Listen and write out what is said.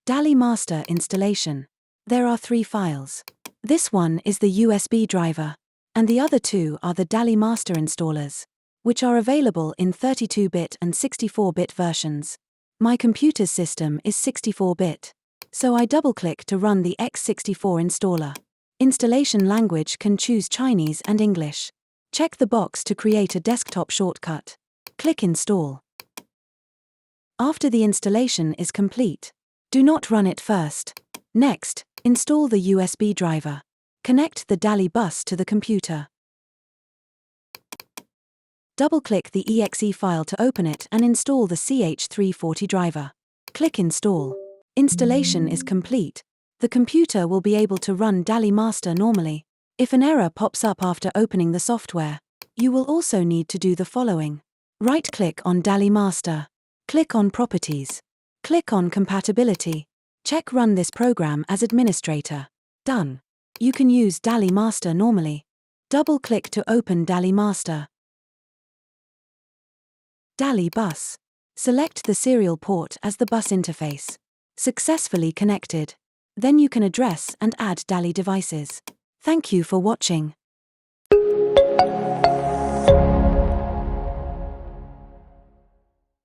DALI Master installation. There are 3 files. This one is the USB driver, and the other 2 are the DALI Master installers, which are available in 32-bit and 64-bit versions. My computer's system is 64-bit, so I double-click to run the x64 installer. Installation language can choose Chinese and English. Check the box to create a desktop shortcut. Click Install. After the installation is complete, do not run it first. Next, install the USB driver. Connect the DALI bus to the computer. Double-click the exe file to open it and install the CH340 driver. Click Install. Installation is complete. The computer will be able to run DALI Master normally. If an error pops up after opening the software, you will also need to do the following. Right-click on DALI Master. Click on Properties. Click on Compatibility. Check Run this program as administrator. Done. You can use DALI Master normally. Double-click to open DALI Master. DALI Bus. Select the serial port as the bus interface. Successfully connected. Then you can address and add DALI devices. Thank you for watching.